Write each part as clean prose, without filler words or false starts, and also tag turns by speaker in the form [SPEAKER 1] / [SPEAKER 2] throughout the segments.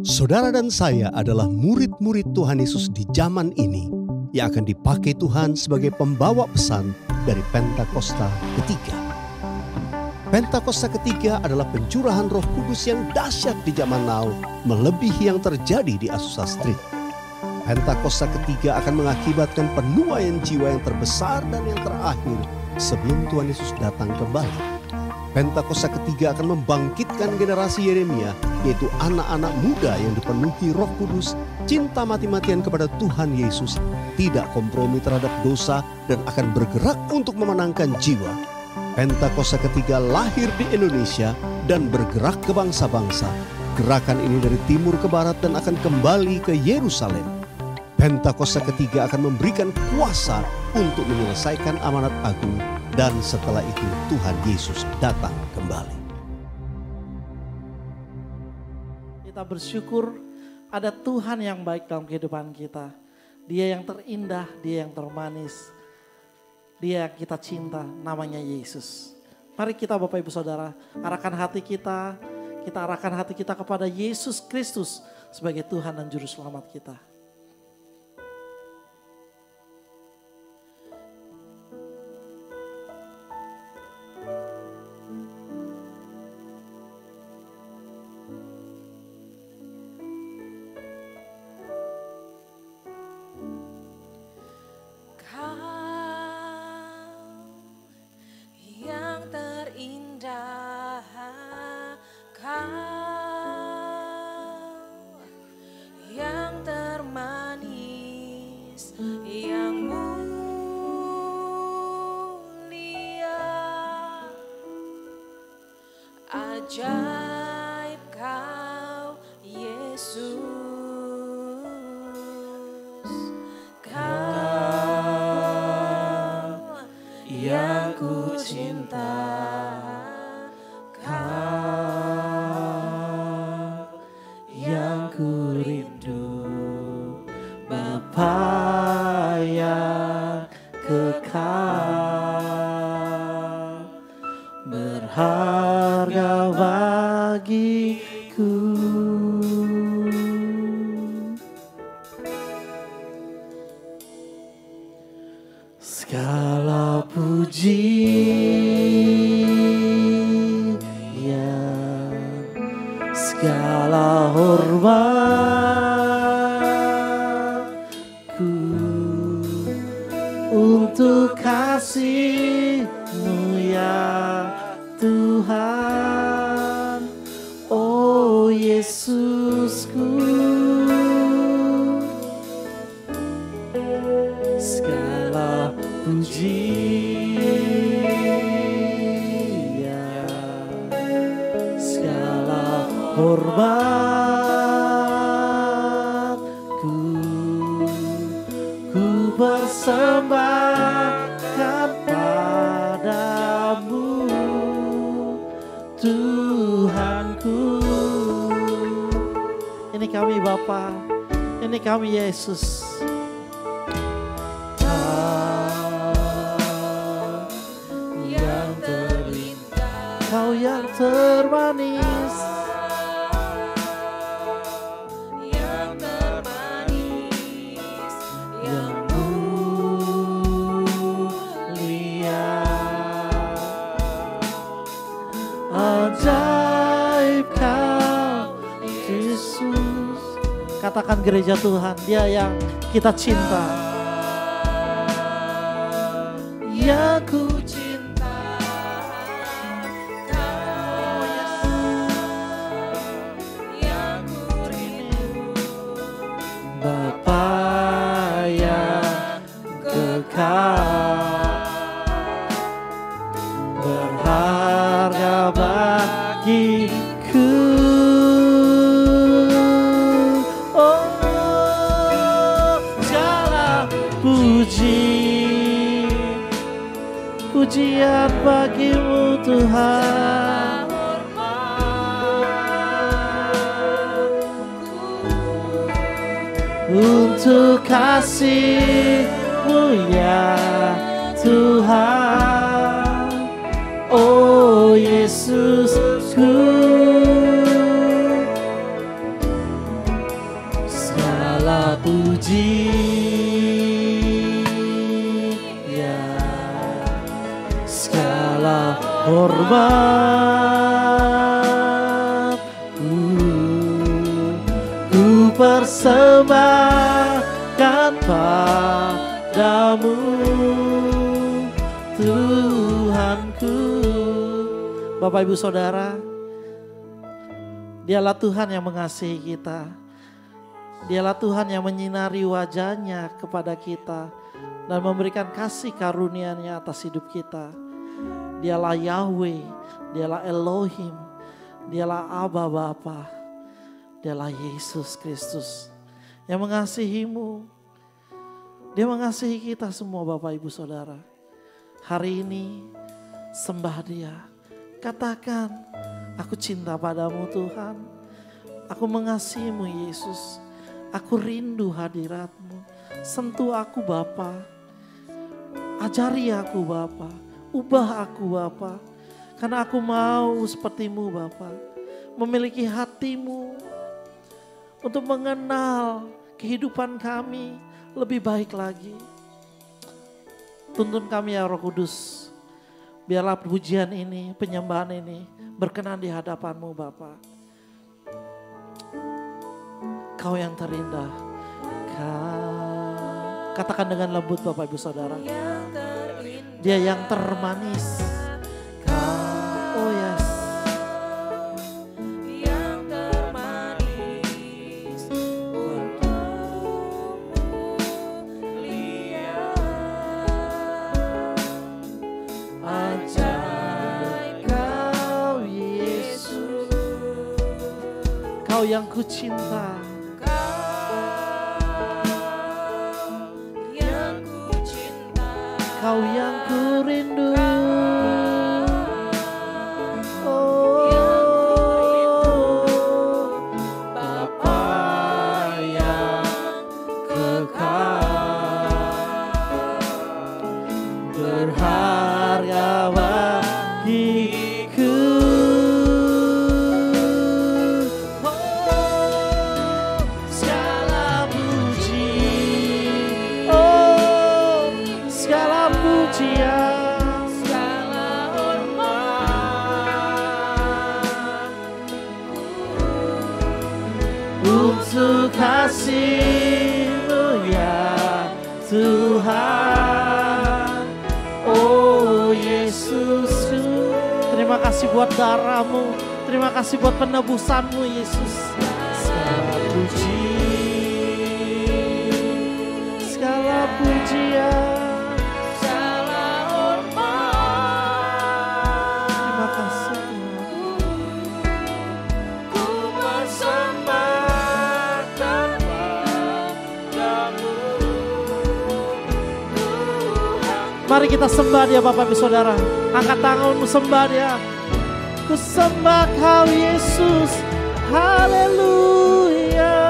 [SPEAKER 1] Saudara dan saya adalah murid-murid Tuhan Yesus di zaman ini yang akan dipakai Tuhan sebagai pembawa pesan dari Pentakosta ketiga. Pentakosta ketiga adalah pencurahan Roh Kudus yang dahsyat di zaman now, melebihi yang terjadi di Azusa Street. Pentakosta ketiga akan mengakibatkan penuaian jiwa yang terbesar dan yang terakhir sebelum Tuhan Yesus datang kembali. Pentakosta ketiga akan membangkitkan generasi Yeremia, yaitu anak-anak muda yang dipenuhi Roh Kudus, cinta mati-matian kepada Tuhan Yesus, tidak kompromi terhadap dosa, dan akan bergerak untuk memenangkan jiwa. Pentakosta ketiga lahir di Indonesia dan bergerak ke bangsa-bangsa. Gerakan ini dari timur ke barat dan akan kembali ke Yerusalem. Pentakosta ketiga akan memberikan kuasa untuk menyelesaikan amanat agung, dan setelah itu Tuhan Yesus datang kembali.
[SPEAKER 2] Kita bersyukur ada Tuhan yang baik dalam kehidupan kita. Dia yang terindah, Dia yang termanis, Dia yang kita cinta, namanya Yesus. Mari kita Bapak Ibu Saudara arahkan hati kita arahkan hati kita kepada Yesus Kristus sebagai Tuhan dan Juru Selamat kita.
[SPEAKER 3] Ajaib kau Yesus, kau yang ku cinta, kau yang ku rindu, Bapa yang kekal, berharga bagiku. Segala pujian, segala hormatku untuk kasih-Mu ya Tuhan, oh Yesusku. Segala pujian, segala hormatku ku persembahkan padamu, Tuhanku.
[SPEAKER 2] Ini kami Bapa, ini kami Yesus.
[SPEAKER 3] Yang terindah,
[SPEAKER 2] Kau yang termanis,
[SPEAKER 3] yang termanis, yang mulia,
[SPEAKER 2] ajaib kau Yesus. Katakan gereja Tuhan, Dia yang kita cinta,
[SPEAKER 3] yang ku cinta, kau yang ku rindu,
[SPEAKER 2] Bapa yang kekal, berharga bagiku. Oh, segala pujian bagi-Mu Tuhan. Untuk kasih-Mu ya Tuhan, oh Yesusku. puji ya, segala hormat ku persembahkan padamu Tuhanku. Bapak Ibu Saudara, Dialah Tuhan yang mengasihi kita. Dialah Tuhan yang menyinari wajah-Nya kepada kita dan memberikan kasih karunia-Nya atas hidup kita. Dialah Yahweh, Dialah Elohim, Dialah Aba Bapa, Dialah Yesus Kristus yang mengasihimu. Dia mengasihi kita semua Bapak Ibu Saudara. Hari ini sembah Dia. Katakan, aku cinta padamu Tuhan. Aku mengasihimu Yesus. Aku rindu hadirat-Mu. Sentuh aku Bapa. Ajari aku Bapa. Ubah aku Bapa. Karena aku mau seperti-Mu Bapa. Memiliki hati-Mu. Untuk mengenal kehidupan kami lebih baik lagi. Tuntun kami ya Roh Kudus. Biarlah pujian ini, penyembahan ini berkenan di hadapan-Mu Bapa. Kau yang terindah. Katakan dengan lembut Bapak Ibu Saudara. Dia yang termanis. Oh yes.
[SPEAKER 3] Yang termanis untukmu lihat. Ajaib Kau Yesus.
[SPEAKER 2] Kau yang ku cinta. Kau yang ku rindu. Oh, Bapa yang kekal, berharga bagiku. Oh, segala puji. Oh, segala pujian, segala hormat untuk kasih-Mu ya Tuhan. Oh Yesusku, terima kasih buat darah-Mu, terima kasih buat penebusan-Mu Yesus. Segala puji, segala pujian. Mari kita sembah Dia Bapak Ibu Saudara. Angkat tanganmu sembah Dia. Ku sembah Kau Yesus. Haleluya.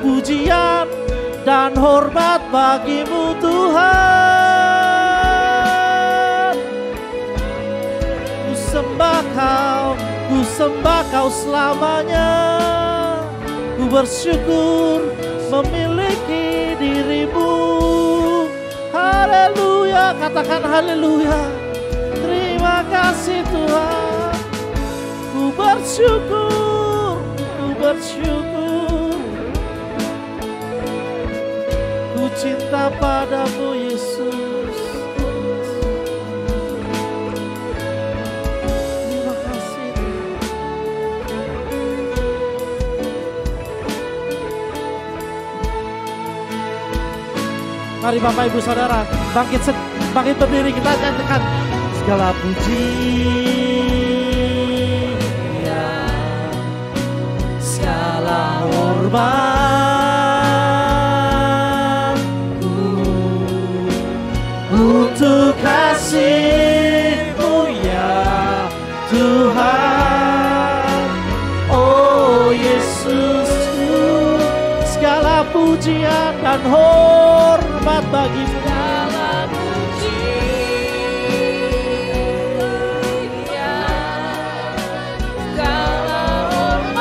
[SPEAKER 2] Pujian dan hormat bagi-Mu Tuhan. Ku sembah Kau selamanya. Ku bersyukur memiliki diri-Mu. Haleluya, katakan haleluya. Terima kasih Tuhan. Ku bersyukur, ku bersyukur. Ku cinta padamu Yesus. Terima kasih. Mari Bapak Ibu Saudara, bangkit berdiri, kita nyatakan segala puji ya, segala hormatku untuk kasih-Mu ya Tuhan. Oh Yesusku, segala pujian dan hormat bagi-Mu.
[SPEAKER 3] Segala puji ya, segala hormat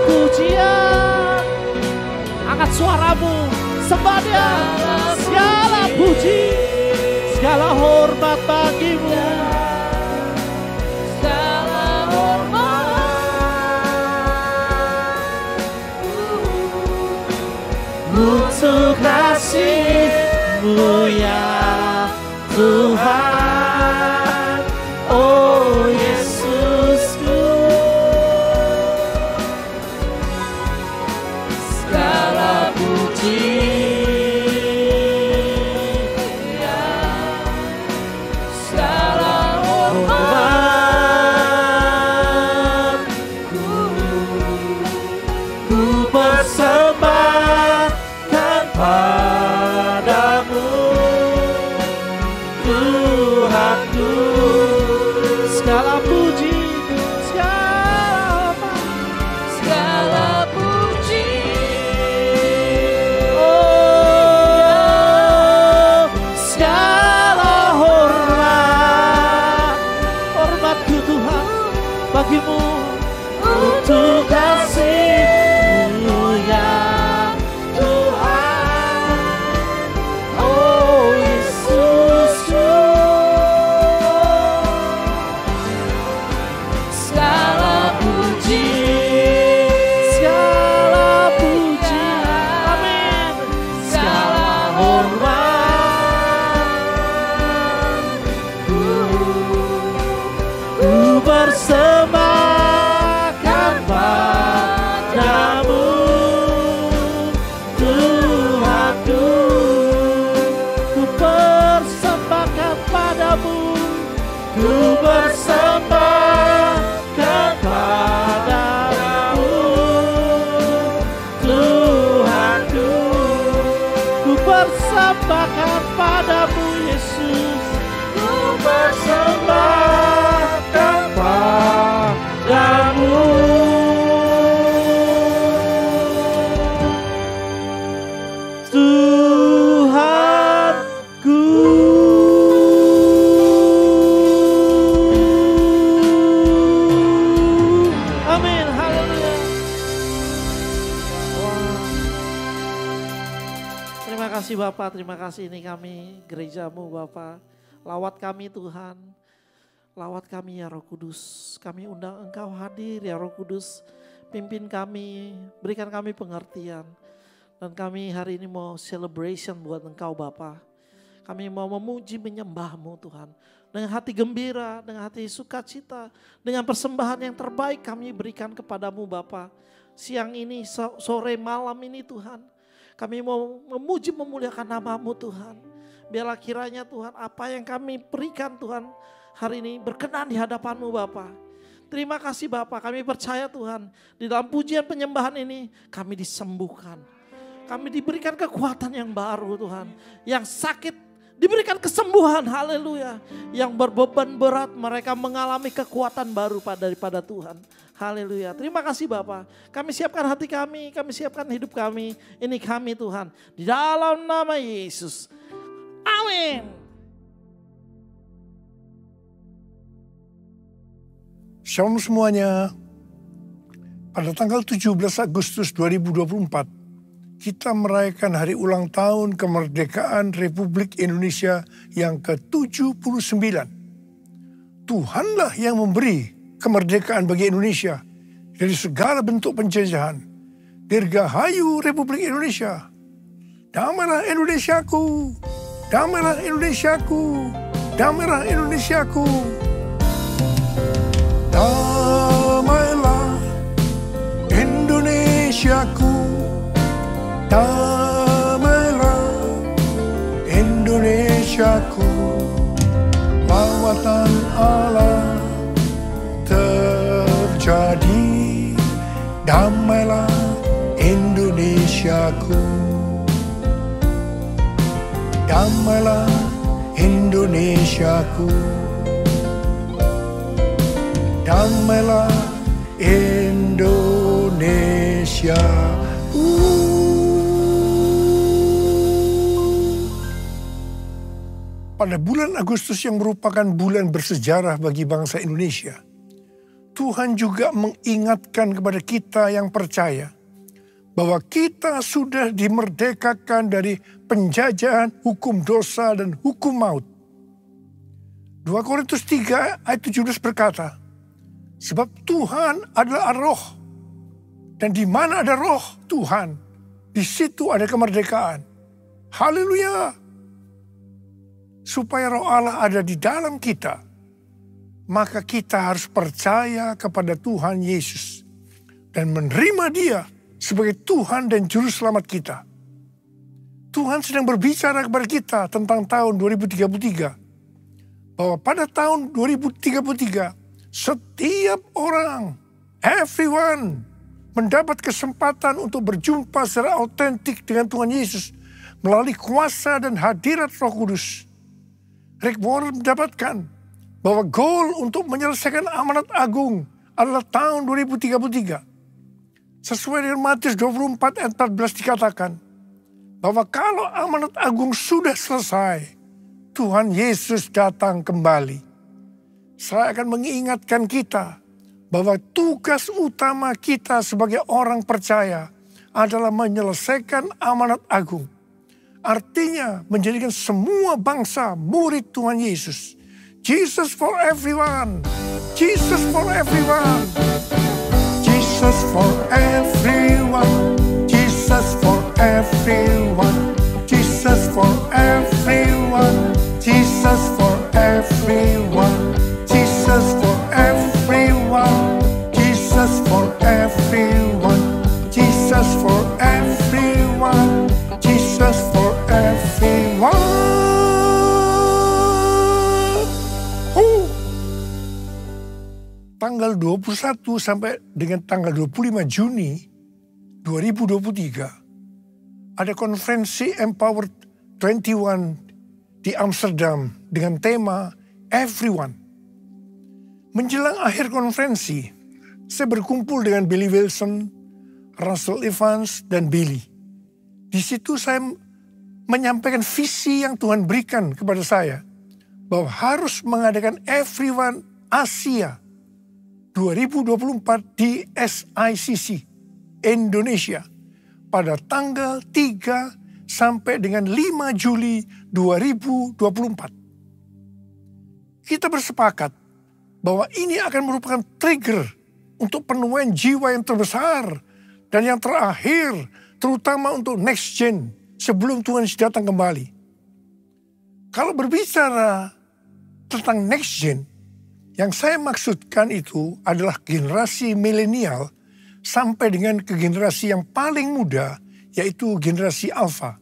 [SPEAKER 2] pujian. Angkat suaramu, sembah Dia. Segala puji, segala hormat bagimu.
[SPEAKER 3] Segala
[SPEAKER 2] Untuk kasih-Mu ya Tuhan, oh Yesusku.
[SPEAKER 3] segala puji ya, segala hormat
[SPEAKER 2] Ku persembahkan padamu, Tuhanku. Segala puji, segala
[SPEAKER 3] segala puji
[SPEAKER 2] oh, segala hormatku Tuhan bagimu. Untuk kasih-Mu ya Tuhan, oh Yesusku.
[SPEAKER 3] segala puji
[SPEAKER 2] Segala puji, amin. Segala hormat ku persembahkan padamu, Tuhanku. Ku persembahkan padamu, ku persembahkan padamu, Tuhanku. Ku persembahkan padamu, Yesus. Ku persembahkan padamu. Tuhanku. Amin, haleluya. Wow. Terima kasih Bapak, terima kasih ini kami gerejamu Bapak. Lawat kami Tuhan, lawat kami ya Roh Kudus. Kami undang Engkau hadir ya Roh Kudus. Pimpin kami, berikan kami pengertian. Dan kami hari ini mau celebration buat Engkau Bapa. Kami mau memuji menyembah-Mu Tuhan. Dengan hati gembira, dengan hati sukacita. Dengan persembahan yang terbaik kami berikan kepadamu Bapa. Siang ini, sore, malam ini Tuhan. Kami mau memuji memuliakan nama-Mu Tuhan. Biarlah kiranya Tuhan apa yang kami berikan Tuhan hari ini berkenan di hadapan-Mu Bapa. Terima kasih Bapa, kami percaya Tuhan. Di dalam pujian penyembahan ini kami disembuhkan. Kami diberikan kekuatan yang baru Tuhan. Yang sakit diberikan kesembuhan, haleluya. Yang berbeban berat mereka mengalami kekuatan baru daripada Tuhan. Haleluya. Terima kasih Bapa. Kami siapkan hati kami siapkan hidup kami. Ini kami Tuhan. Di dalam nama Yesus. Amin.
[SPEAKER 4] Shalom semuanya. Pada tanggal 17 Agustus 2024, kita merayakan hari ulang tahun kemerdekaan Republik Indonesia yang ke-79. Tuhanlah yang memberi kemerdekaan bagi Indonesia dari segala bentuk penjajahan. Dirgahayu Republik Indonesia. Damailah Indonesiaku, damailah Indonesiaku, damailah Indonesiaku. Damailah Indonesiaku, damailah Indonesiaku. Lawatan Allah terjadi, damailah Indonesiaku, damailah Indonesiaku, damailah Indonesia. Pada bulan Agustus yang merupakan bulan bersejarah bagi bangsa Indonesia, Tuhan juga mengingatkan kepada kita yang percaya bahwa kita sudah dimerdekakan dari penjajahan hukum dosa dan hukum maut. 2 Korintus 3 ayat 17 berkata, sebab Tuhan adalah roh, dan di mana ada roh Tuhan, di situ ada kemerdekaan. Haleluya! Supaya roh Allah ada di dalam kita, maka kita harus percaya kepada Tuhan Yesus dan menerima Dia sebagai Tuhan dan Juru Selamat kita. Tuhan sedang berbicara kepada kita tentang tahun 2033. Bahwa pada tahun 2033, setiap orang, everyone, mendapat kesempatan untuk berjumpa secara autentik dengan Tuhan Yesus melalui kuasa dan hadirat Roh Kudus. Rick Warren mendapatkan bahwa goal untuk menyelesaikan amanat agung adalah tahun 2033. Sesuai dengan Matius 24 ayat 14 dikatakan bahwa kalau amanat agung sudah selesai, Tuhan Yesus datang kembali. Saya akan mengingatkan kita bahwa tugas utama kita sebagai orang percaya adalah menyelesaikan amanat agung. Artinya menjadikan semua bangsa murid Tuhan Yesus. Jesus for everyone. Jesus for everyone. Jesus for everyone. Jesus for everyone. Jesus for everyone. Jesus for everyone. Jesus for everyone. Jesus for everyone. Jesus for everyone. Jesus for everyone. Tanggal 21 sampai dengan tanggal 25 Juni 2023 ada konferensi Empower 21 di Amsterdam dengan tema Everyone. Menjelang akhir konferensi, saya berkumpul dengan Billy Wilson, Russell Evans, dan Billy. Di situ saya menyampaikan visi yang Tuhan berikan kepada saya bahwa harus mengadakan Everyone Asia 2024 di SICC Indonesia pada tanggal 3 sampai dengan 5 Juli 2024. Kita bersepakat bahwa ini akan merupakan trigger untuk penemuan jiwa yang terbesar dan yang terakhir, terutama untuk next gen sebelum Tuhan datang kembali. Kalau berbicara tentang next gen, yang saya maksudkan itu adalah generasi milenial sampai dengan ke generasi yang paling muda, yaitu generasi Alpha.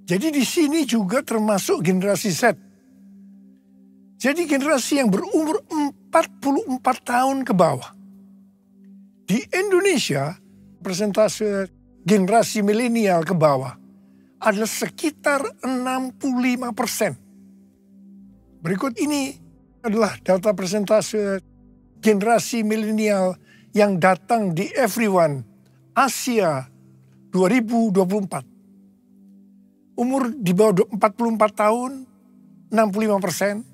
[SPEAKER 4] Jadi di sini juga termasuk generasi Z. Jadi generasi yang berumur 44 tahun ke bawah. Di Indonesia, persentase generasi milenial ke bawah adalah sekitar 65%. Berikut ini adalah data persentase generasi milenial yang datang di Everyone Asia 2024. Umur di bawah 44 tahun, 65%.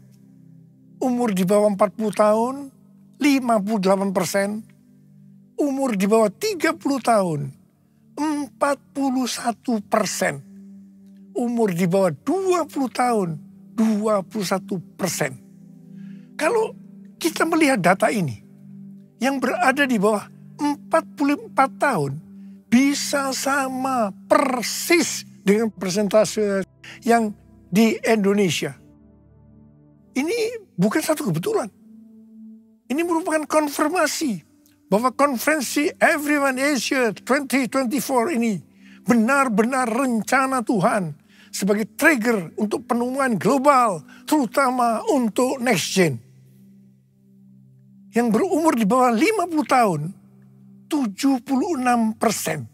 [SPEAKER 4] Umur di bawah 40 tahun, 58%. Umur di bawah 30 tahun, 41%. Umur di bawah 20 tahun, 21%. Kalau kita melihat data ini, yang berada di bawah 44 tahun bisa sama persis dengan persentase yang di Indonesia. Ini bukan satu kebetulan. Ini merupakan konfirmasi bahwa konferensi Everyone Asia 2024 ini benar-benar rencana Tuhan sebagai trigger untuk penemuan global, terutama untuk next gen. Yang berumur di bawah 50 tahun, 76%.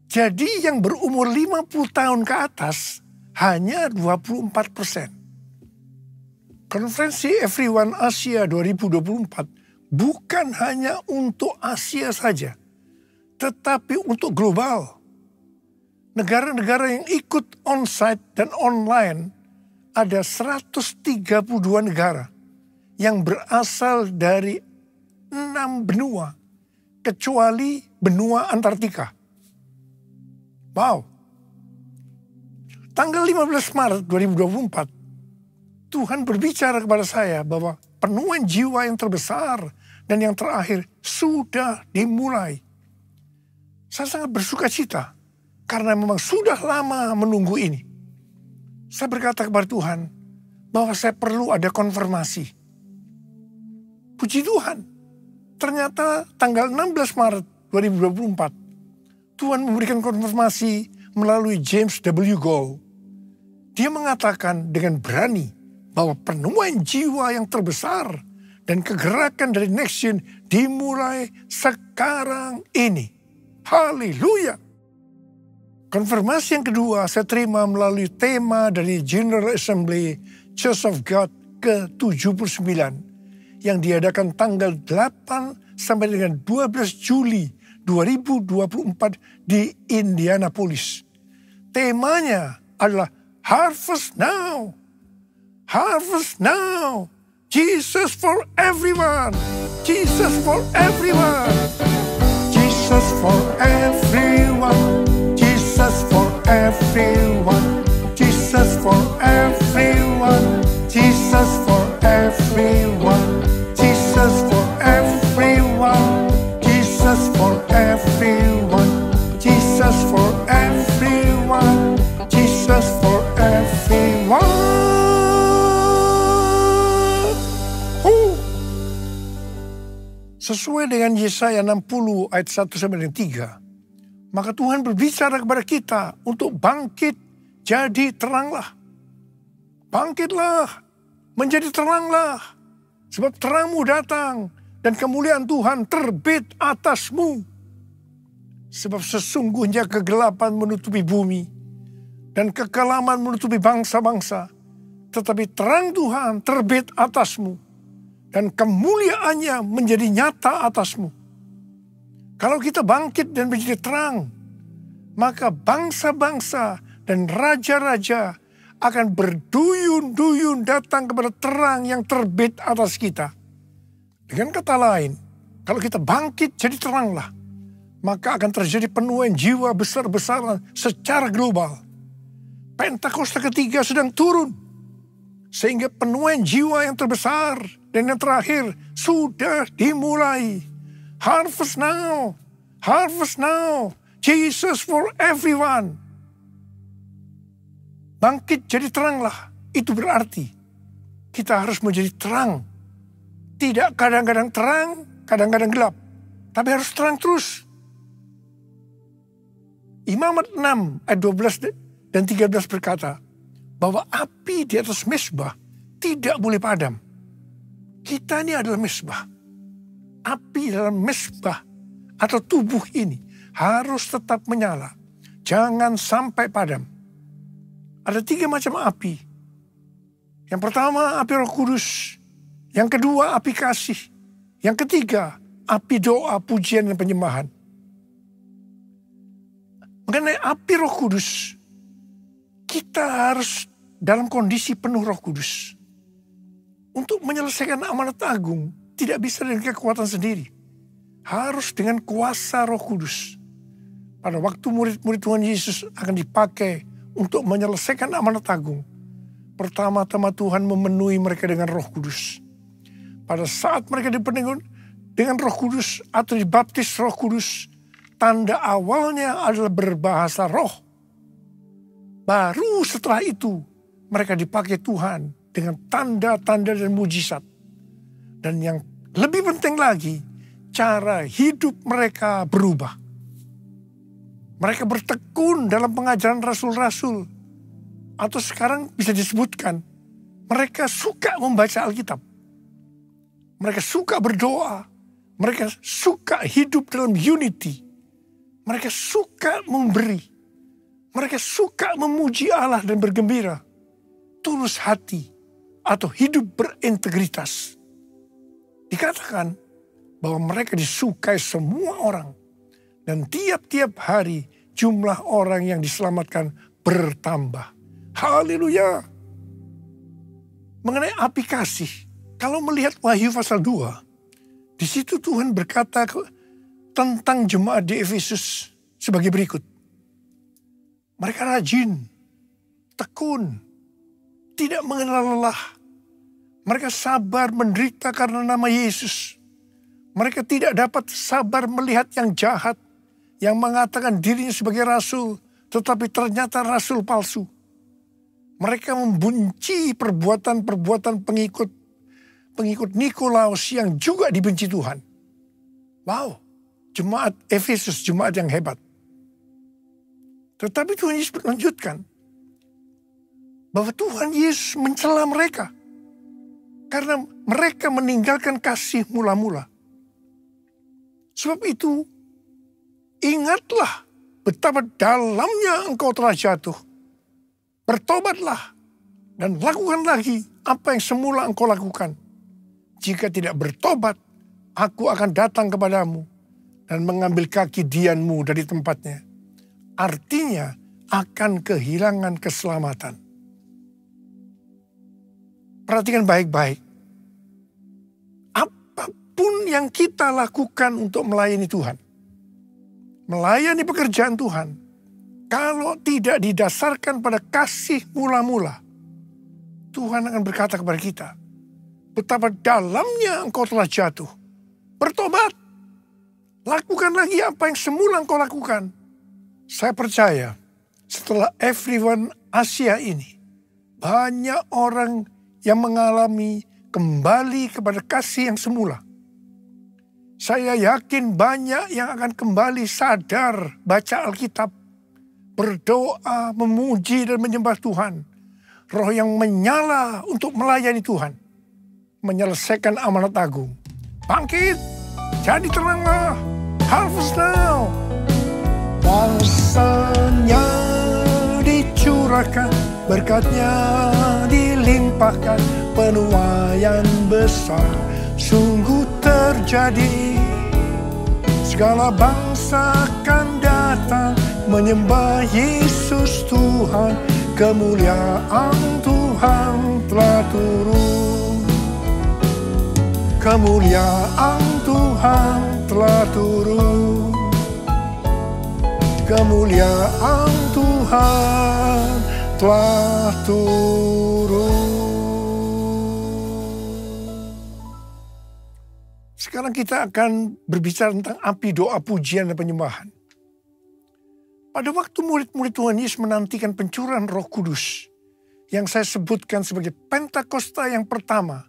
[SPEAKER 4] Jadi yang berumur 50 tahun ke atas hanya 24%. Konferensi Everyone Asia 2024 bukan hanya untuk Asia saja, tetapi untuk global. Negara-negara yang ikut on-site dan online ada 132 negara yang berasal dari 6 benua, kecuali benua Antartika. Wow. Tanggal 15 Maret 2024, Tuhan berbicara kepada saya bahwa penuaian jiwa yang terbesar dan yang terakhir sudah dimulai. Saya sangat bersuka cita karena memang sudah lama menunggu ini. Saya berkata kepada Tuhan bahwa saya perlu ada konfirmasi. Puji Tuhan, ternyata tanggal 16 Maret 2024, Tuhan memberikan konfirmasi melalui James W. Goll. Dia mengatakan dengan berani bahwa penuaian jiwa yang terbesar dan kegerakan dari Nexion dimulai sekarang ini. Haleluya. Konfirmasi yang kedua saya terima melalui tema dari General Assembly Church of God ke-79 yang diadakan tanggal 8 sampai dengan 12 Juli 2024 di Indianapolis. Temanya adalah Harvest Now. Harvest now. Jesus for everyone. Jesus for everyone. Jesus for everyone. Jesus for everyone. Jesus for everyone. Jesus for everyone. Jesus for everyone. Jesus for everyone. Jesus for everyone. Jesus for everyone. Sesuai dengan Yesaya 60 ayat 1 sampai dengan 3. Maka Tuhan berbicara kepada kita untuk bangkit jadi teranglah. Bangkitlah, menjadi teranglah. Sebab terangmu datang dan kemuliaan Tuhan terbit atasmu. Sebab sesungguhnya kegelapan menutupi bumi dan kekelaman menutupi bangsa-bangsa. Tetapi terang Tuhan terbit atasmu. Dan kemuliaannya menjadi nyata atasmu. Kalau kita bangkit dan menjadi terang, maka bangsa-bangsa dan raja-raja akan berduyun-duyun datang kepada terang yang terbit atas kita. Dengan kata lain, kalau kita bangkit jadi teranglah, maka akan terjadi penuaian jiwa besar-besaran secara global. Pentakosta ketiga sedang turun, sehingga penuaian jiwa yang terbesar dan yang terakhir sudah dimulai. Harvest now. Harvest now. Jesus for everyone. Bangkit jadi teranglah. Itu berarti kita harus menjadi terang. Tidak kadang-kadang terang, kadang-kadang gelap. Tapi harus terang terus. Imamat 6 ayat 12 dan 13 berkata bahwa api di atas mezbah tidak boleh padam. Kita ini adalah mezbah. Api dalam mezbah atau tubuh ini harus tetap menyala. Jangan sampai padam. Ada 3 macam api. Yang pertama api Roh Kudus. Yang kedua api kasih. Yang ketiga api doa, pujian, dan penyembahan. Mengenai api Roh Kudus, kita harus dalam kondisi penuh Roh Kudus. Untuk menyelesaikan amanat agung, tidak bisa dengan kekuatan sendiri. Harus dengan kuasa Roh Kudus. Pada waktu murid-murid Tuhan Yesus akan dipakai untuk menyelesaikan amanat agung, pertama-tama Tuhan memenuhi mereka dengan Roh Kudus. Pada saat mereka dipenuhi dengan Roh Kudus atau dibaptis Roh Kudus, tanda awalnya adalah berbahasa roh. Baru setelah itu mereka dipakai Tuhan dengan tanda-tanda dan mujizat. Dan yang lebih penting lagi, cara hidup mereka berubah. Mereka bertekun dalam pengajaran rasul-rasul. Atau sekarang bisa disebutkan, mereka suka membaca Alkitab. Mereka suka berdoa. Mereka suka hidup dalam unity. Mereka suka memberi. Mereka suka memuji Allah dan bergembira. Tulus hati atau hidup berintegritas. Dikatakan bahwa mereka disukai semua orang. Dan tiap-tiap hari jumlah orang yang diselamatkan bertambah. Haleluya. Mengenai api kasih, kalau melihat Wahyu pasal 2, Di situ Tuhan berkata tentang jemaat di Efesus sebagai berikut. Mereka rajin, tekun, tidak mengenal lelah. Mereka sabar menderita karena nama Yesus. Mereka tidak dapat sabar melihat yang jahat, yang mengatakan dirinya sebagai rasul, tetapi ternyata rasul palsu. Mereka membenci perbuatan-perbuatan pengikut Nikolaus yang juga dibenci Tuhan. Wow, jemaat Efesus, jemaat yang hebat. Tetapi Tuhan Yesus melanjutkan bahwa Tuhan Yesus mencela mereka karena mereka meninggalkan kasih mula-mula. Sebab itu, ingatlah betapa dalamnya engkau telah jatuh. Bertobatlah dan lakukan lagi apa yang semula engkau lakukan. Jika tidak bertobat, aku akan datang kepadamu dan mengambil kaki dianmu dari tempatnya. Artinya akan kehilangan keselamatan. Perhatikan baik-baik. Apapun yang kita lakukan untuk melayani Tuhan, melayani pekerjaan Tuhan, kalau tidak didasarkan pada kasih mula-mula, Tuhan akan berkata kepada kita, betapa dalamnya engkau telah jatuh. Bertobat. Lakukan lagi apa yang semula engkau lakukan. Saya percaya setelah Everyone Asia ini, banyak orang yang mengalami kembali kepada kasih yang semula. Saya yakin banyak yang akan kembali sadar baca Alkitab, berdoa, memuji dan menyembah Tuhan. Roh yang menyala untuk melayani Tuhan, menyelesaikan amanat agung. Bangkit, jadi teranglah, harvest now. Kuasanya dicurahkan, berkatnya dilimpahkan, penuaian besar sungguh terjadi. Segala bangsa akan datang menyembah Yesus Tuhan, kemuliaan Tuhan telah turun. Kemuliaan Tuhan telah turun. Kemuliaan Tuhan telah turun. Sekarang kita akan berbicara tentang api doa, pujian, dan penyembahan. Pada waktu murid-murid Tuhan Yesus menantikan pencurahan Roh Kudus, yang saya sebutkan sebagai Pentakosta yang pertama,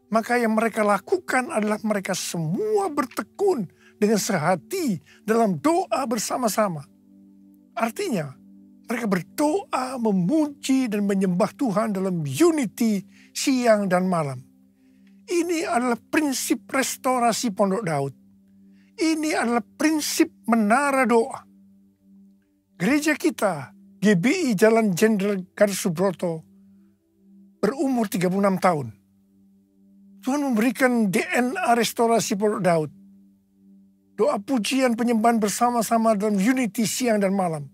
[SPEAKER 4] maka yang mereka lakukan adalah mereka semua bertekun dengan sehati dalam doa bersama-sama. Artinya, mereka berdoa, memuji, dan menyembah Tuhan dalam unity siang dan malam. Ini adalah prinsip restorasi Pondok Daud. Ini adalah prinsip menara doa. Gereja kita, GBI Jalan Jenderal Gatot Subroto, berumur 36 tahun. Tuhan memberikan DNA restorasi Pondok Daud. Doa pujian penyembahan bersama-sama dalam unity siang dan malam.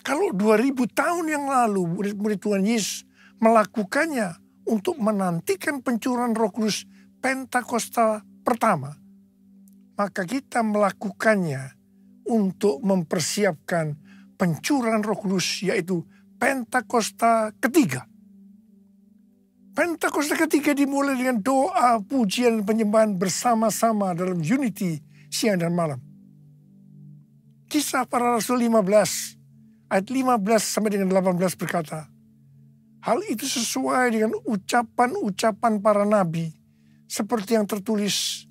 [SPEAKER 4] Kalau 2000 tahun yang lalu murid-murid Tuhan Yesus melakukannya untuk menantikan pencurahan Roh Kudus Pentakosta pertama, maka kita melakukannya untuk mempersiapkan pencurahan Roh Kudus, yaitu Pentakosta ketiga. Pentakosta ketiga dimulai dengan doa, pujian, dan penyembahan bersama-sama dalam unity siang dan malam. Kisah Para Rasul 15 ayat 15 sampai dengan 18 berkata, hal itu sesuai dengan ucapan-ucapan para nabi, seperti yang tertulis,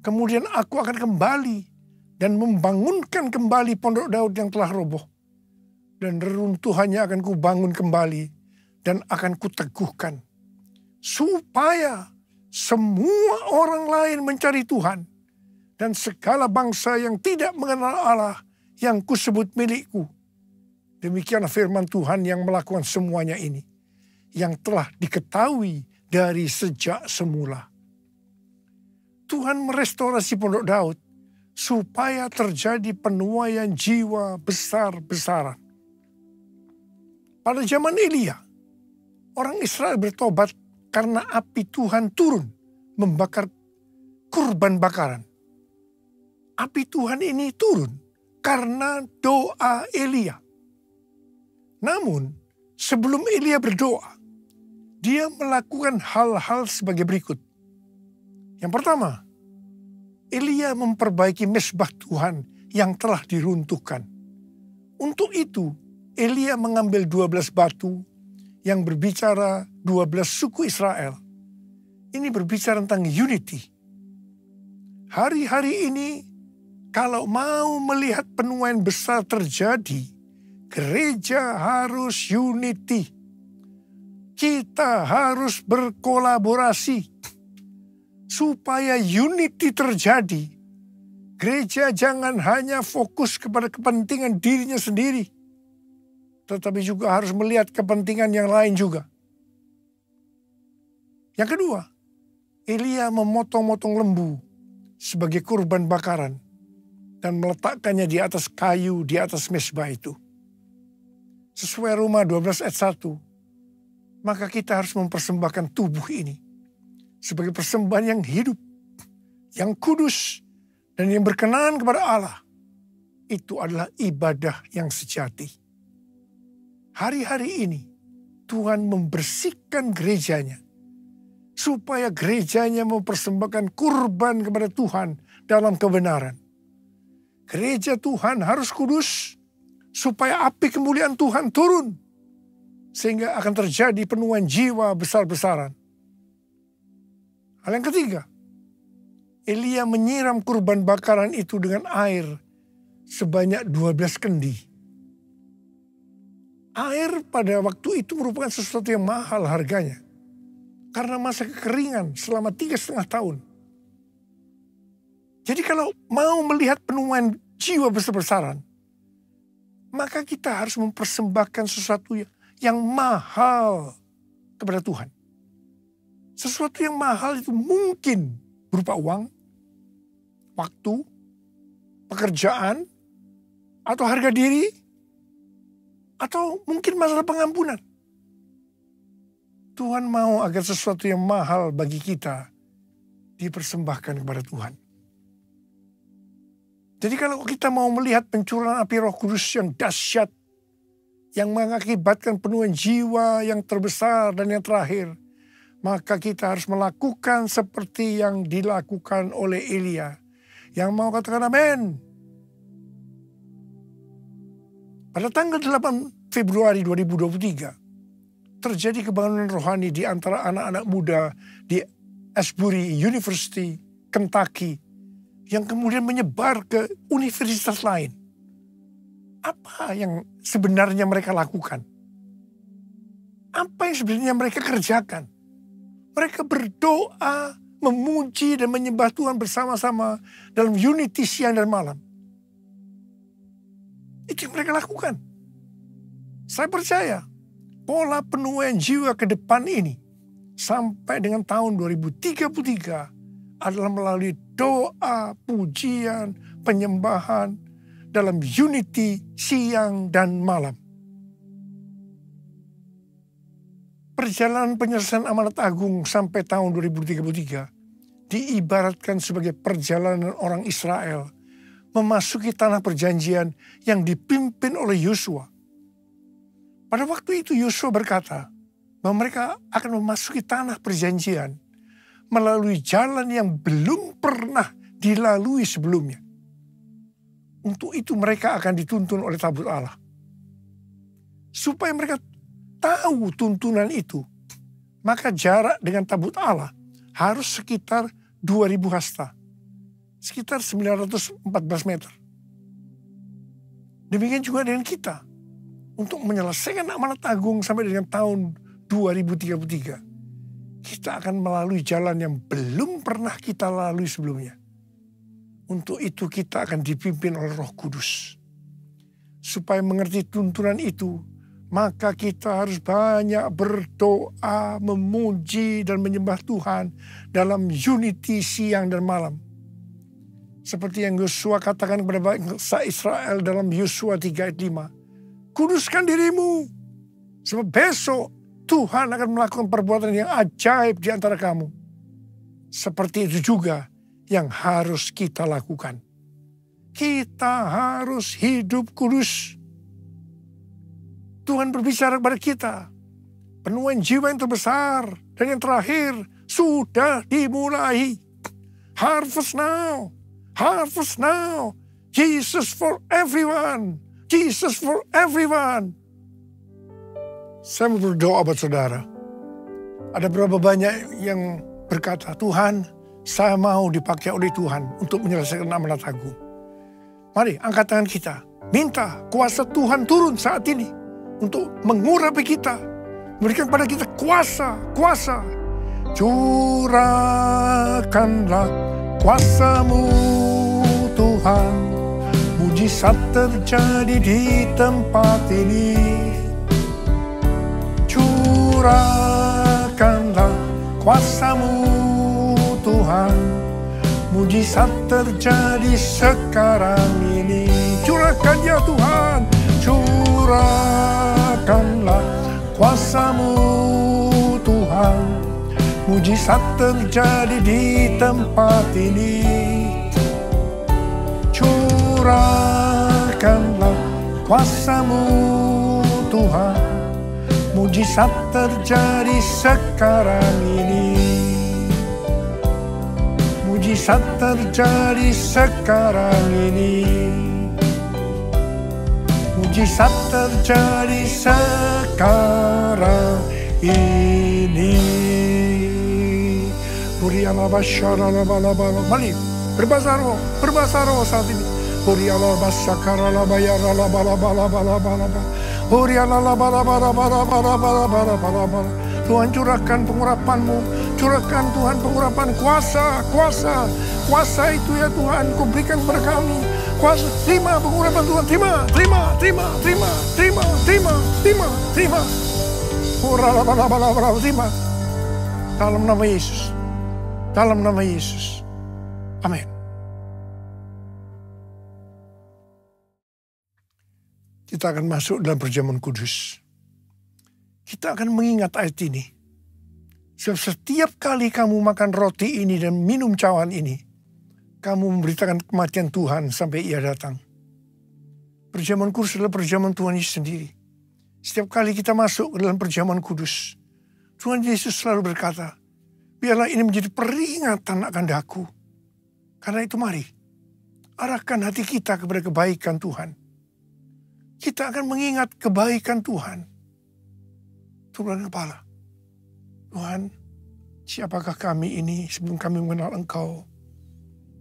[SPEAKER 4] kemudian aku akan kembali dan membangunkan kembali Pondok Daud yang telah roboh, dan reruntuhannya akan kubangun kembali dan akan kuteguhkan, supaya semua orang lain mencari Tuhan, dan segala bangsa yang tidak mengenal Allah yang kusebut milikku. Demikianlah firman Tuhan yang melakukan semuanya ini, yang telah diketahui dari sejak semula. Tuhan merestorasi Pondok Daud supaya terjadi penuaian jiwa besar-besaran. Pada zaman Elia, orang Israel bertobat karena api Tuhan turun membakar kurban bakaran. Api Tuhan ini turun karena doa Elia. Namun sebelum Elia berdoa, dia melakukan hal-hal sebagai berikut. Yang pertama, Elia memperbaiki mezbah Tuhan yang telah diruntuhkan. Untuk itu, Elia mengambil 12 batu yang berbicara 12 suku Israel. Ini berbicara tentang unity. Hari-hari ini, kalau mau melihat penuaian besar terjadi, gereja harus unity. Kita harus berkolaborasi. Supaya unity terjadi, gereja jangan hanya fokus kepada kepentingan dirinya sendiri, tetapi juga harus melihat kepentingan yang lain juga. Yang kedua, Elia memotong-motong lembu sebagai kurban bakaran dan meletakkannya di atas kayu, di atas mezbah itu. Sesuai Roma 12 ayat 1, maka kita harus mempersembahkan tubuh ini sebagai persembahan yang hidup, yang kudus, dan yang berkenan kepada Allah. Itu adalah ibadah yang sejati. Hari-hari ini Tuhan membersihkan gerejanya, supaya gerejanya mempersembahkan kurban kepada Tuhan dalam kebenaran. Gereja Tuhan harus kudus, supaya api kemuliaan Tuhan turun, sehingga akan terjadi penuaian jiwa besar-besaran. Hal yang ketiga, Elia menyiram kurban bakaran itu dengan air sebanyak 12 kendi. Air pada waktu itu merupakan sesuatu yang mahal harganya, karena masa kekeringan selama 3,5 tahun. Jadi kalau mau melihat penuaian jiwa besar-besaran, maka kita harus mempersembahkan sesuatu yang mahal kepada Tuhan. Sesuatu yang mahal itu mungkin berupa uang, waktu, pekerjaan, atau harga diri, atau mungkin masalah pengampunan. Tuhan mau agar sesuatu yang mahal bagi kita dipersembahkan kepada Tuhan. Jadi kalau kita mau melihat pencurahan api Roh Kudus yang dahsyat, yang mengakibatkan penuaian jiwa yang terbesar dan yang terakhir, maka kita harus melakukan seperti yang dilakukan oleh Elia. Yang mau katakan amin. Pada tanggal 8 Februari 2023, terjadi kebangunan rohani di antara anak-anak muda di Asbury University, Kentucky, yang kemudian menyebar ke universitas lain. Apa yang sebenarnya mereka lakukan? Apa yang sebenarnya mereka kerjakan? Mereka berdoa, memuji dan menyembah Tuhan bersama-sama dalam unity siang dan malam. Itu yang mereka lakukan. Saya percaya pola penuaian jiwa ke depan ini sampai dengan tahun 2033 adalah melalui doa, pujian, penyembahan dalam unity siang dan malam. Perjalanan penyelesaian amanat agung sampai tahun 2033 diibaratkan sebagai perjalanan orang Israel memasuki tanah perjanjian yang dipimpin oleh Yosua. Pada waktu itu Yosua berkata bahwa mereka akan memasuki tanah perjanjian melalui jalan yang belum pernah dilalui sebelumnya. Untuk itu mereka akan dituntun oleh tabut Allah. Supaya mereka tahu tuntunan itu, maka jarak dengan tabut Allah harus sekitar 2000 hasta. Sekitar 914 meter. Demikian juga dengan kita. Untuk menyelesaikan amanat agung sampai dengan tahun 2033. Kita akan melalui jalan yang belum pernah kita lalui sebelumnya. Untuk itu kita akan dipimpin oleh Roh Kudus. Supaya mengerti tuntunan itu, maka kita harus banyak berdoa, memuji dan menyembah Tuhan dalam unity siang dan malam. Seperti yang Yosua katakan kepada bangsa Israel dalam Yosua 3 ayat 5. Kuduskan dirimu, sebab besok Tuhan akan melakukan perbuatan yang ajaib di antara kamu. Seperti itu juga yang harus kita lakukan. Kita harus hidup kudus. Tuhan berbicara kepada kita. Penuaian jiwa yang terbesar dan yang terakhir sudah dimulai. Harvest now. Harvest now. Jesus for everyone. Jesus for everyone. Saya mau berdoa buat saudara. Ada berapa banyak yang berkata, Tuhan, saya mau dipakai oleh Tuhan untuk menyelesaikan amanat agung. Mari angkat tangan kita. Minta kuasa Tuhan turun saat ini untuk mengurapi kita. Memberikan kepada kita kuasa. Curahkanlah kuasa-Mu Tuhan. Mujizat terjadi di tempat ini. Curahkanlah kuasa-Mu Tuhan. Mujizat terjadi sekarang ini. Curahkan ya Tuhan. Curahkanlah kuasa-Mu Tuhan. Mujizat terjadi di tempat ini. Curahkanlah kuasa-Mu Tuhan. Mujizat terjadi sekarang ini. Mujizat terjadi sekarang ini. Mujizat terjadi sekarang ini. Mari berbahasa roh saat ini. Tuhan curahkan pengurapan-Mu. Curahkan Tuhan pengurapan kuasa itu ya Tuhan. Kau berikan kepada kami. Kuasa, terima pengurapan Tuhan. Terima. Terima. Dalam nama Yesus. Dalam nama Yesus. Amin. Kita akan masuk dalam perjamuan kudus. Kita akan mengingat ayat ini. Setiap kali kamu makan roti ini dan minum cawan ini, kamu memberitakan kematian Tuhan sampai Ia datang. Perjamuan kudus adalah perjamuan Tuhan Yesus sendiri. Setiap kali kita masuk ke dalam perjamuan kudus, Tuhan Yesus selalu berkata, biarlah ini menjadi peringatan akan daku. Karena itu mari, arahkan hati kita kepada kebaikan Tuhan. Kita akan mengingat kebaikan Tuhan. Turun kepala. Tuhan, siapakah kami ini sebelum kami mengenal Engkau?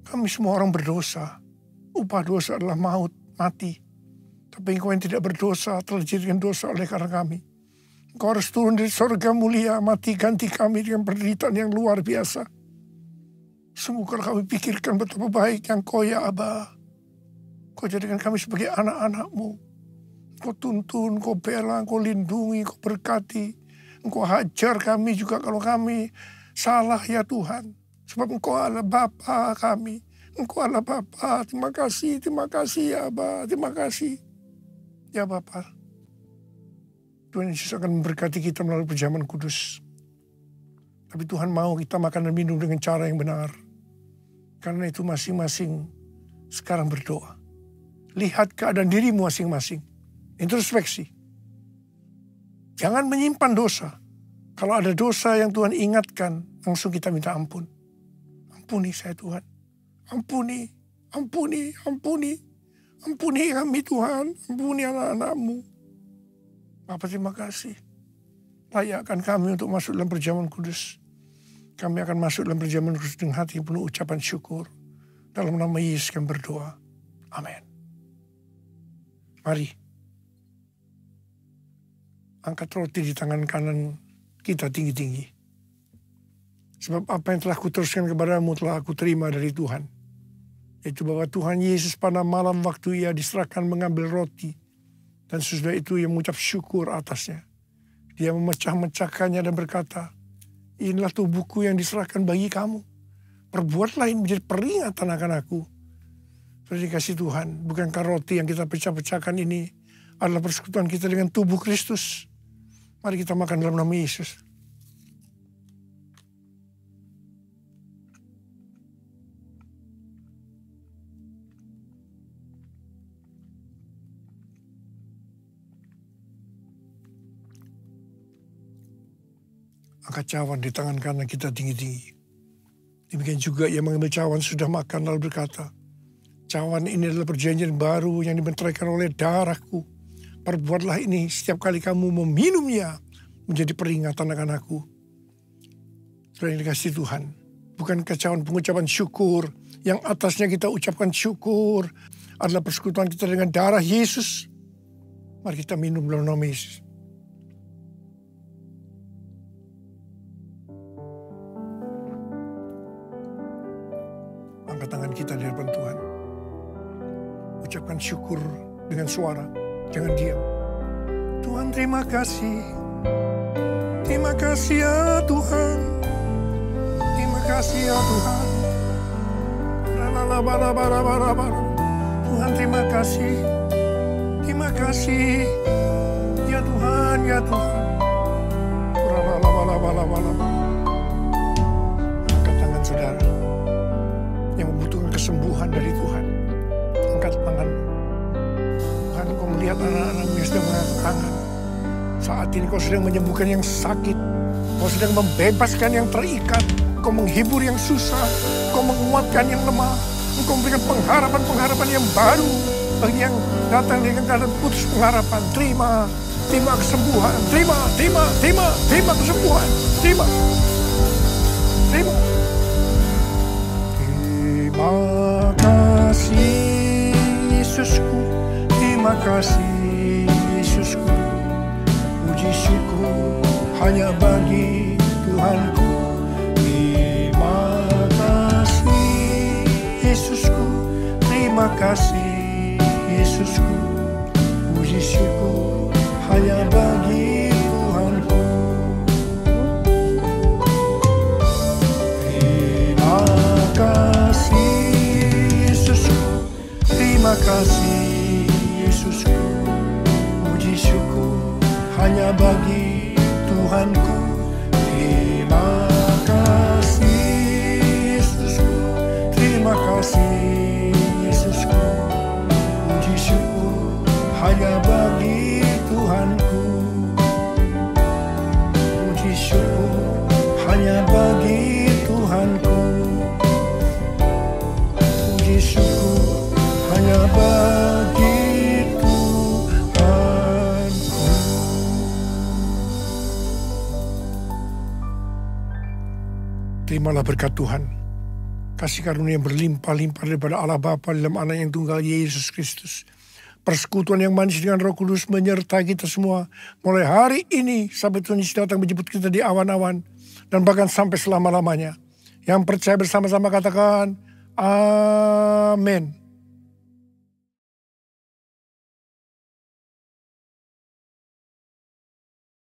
[SPEAKER 4] Kami semua orang berdosa. Upah dosa adalah maut, mati. Tapi Engkau yang tidak berdosa telah dijadikan dosa oleh karena kami. Engkau harus turun dari surga mulia, mati ganti kami dengan penderitaan yang luar biasa. Sungguh kalau kami pikirkan betapa baik yang Kau ya Aba. Kau jadikan kami sebagai anak-anak-Mu. Kau tuntun, Kau bela, Kau lindungi, Kau berkati. Engkau hajar kami juga kalau kami salah ya Tuhan. Sebab Engkau adalah Bapa kami. Engkau adalah Bapa. Terima kasih ya Aba. Terima kasih. Ya Bapa. Tuhan Yesus akan memberkati kita melalui perjamuan kudus. Tapi Tuhan mau kita makan dan minum dengan cara yang benar. Karena itu masing-masing sekarang berdoa. Lihat keadaan dirimu masing-masing. Introspeksi. Jangan menyimpan dosa. Kalau ada dosa yang Tuhan ingatkan, langsung kita minta ampun. Ampuni saya Tuhan. Ampuni. Ampuni kami Tuhan. Ampuni anak-anak-Mu. Bapa terima kasih. Layakkan kami untuk masuk dalam perjamuan kudus. Kami akan masuk dalam perjamuan kudus dengan hati penuh ucapan syukur. Dalam nama Yesus kami berdoa. Amin. Mari. Angkat roti di tangan kanan kita tinggi-tinggi. Sebab apa yang telah kuteruskan kepadamu telah aku terima dari Tuhan. Yaitu bahwa Tuhan Yesus pada malam waktu Ia diserahkan mengambil roti. Dan sesudah itu Ia mengucap syukur atasnya. Dia memecah-mecahkannya dan berkata, inilah tubuhku yang diserahkan bagi kamu. Perbuatlah ini menjadi peringatan akan aku. Terima kasih Tuhan. Bukankah roti yang kita pecah-pecahkan ini adalah persekutuan kita dengan tubuh Kristus. Mari kita makan dalam nama Yesus. angkat cawan di tangan kanan kita tinggi-tinggi. Demikian juga ia mengambil cawan sudah makan lalu berkata, cawan ini adalah perjanjian baru yang dibenteraikan oleh darahku. Perbuatlah ini setiap kali kamu meminumnya menjadi peringatan akan aku. Saudara yang dikasihi Tuhan, bukan cawan pengucapan syukur yang atasnya kita ucapkan syukur adalah persekutuan kita dengan darah Yesus. Mari kita minum dalam nama Yesus. Angkat tangan kita di hadapan Tuhan. Ucapkan syukur dengan suara, jangan diam. Tuhan terima kasih. Terima kasih ya Tuhan. Terima kasih ya Tuhan. Tuhan terima kasih. Terima kasih. Ya Tuhan, ya Tuhan. Angkat tangan saudara yang membutuhkan kesembuhan dari Tuhan. Angkat tangan. Tuhan, kau melihat anak-anakmu yang sedang mengangkat tangan. Saat ini kau sedang menyembuhkan yang sakit. Kau sedang membebaskan yang terikat. Kau menghibur yang susah. Kau menguatkan yang lemah. Engkau memberikan pengharapan-pengharapan yang baru. Bagi yang datang dengan keadaan putus pengharapan. Terima kesembuhan. Terima kesembuhan. Terima kasih Yesusku. Terima kasih Yesusku. Puji syukur hanya bagi Tuhanku. Terima kasih Yesusku. Terima kasih Yesusku. Puji syukur hanya bagi Tuhanku. Terima kasih Yesusku. Terima kasih Yesusku. Puji syukur hanya bagi Tuhanku. Terima kasih Yesusku. Terima kasih Yesusku. Puji syukur hanya bagi Tuhanku. Puji syukur hanya bagi Tuhanku. Puji syukur hanya bagi Tuhanku. Terimalah berkat Tuhan. Kasih karunia yang berlimpah-limpah daripada Allah Bapa dalam Anak yang tunggal Yesus Kristus. Persekutuan yang manis dengan Roh Kudus menyertai kita semua. Mulai hari ini sampai Tuhan Yesus datang menjemput kita di awan-awan. Dan bahkan sampai selama-lamanya. Yang percaya bersama-sama katakan, amin.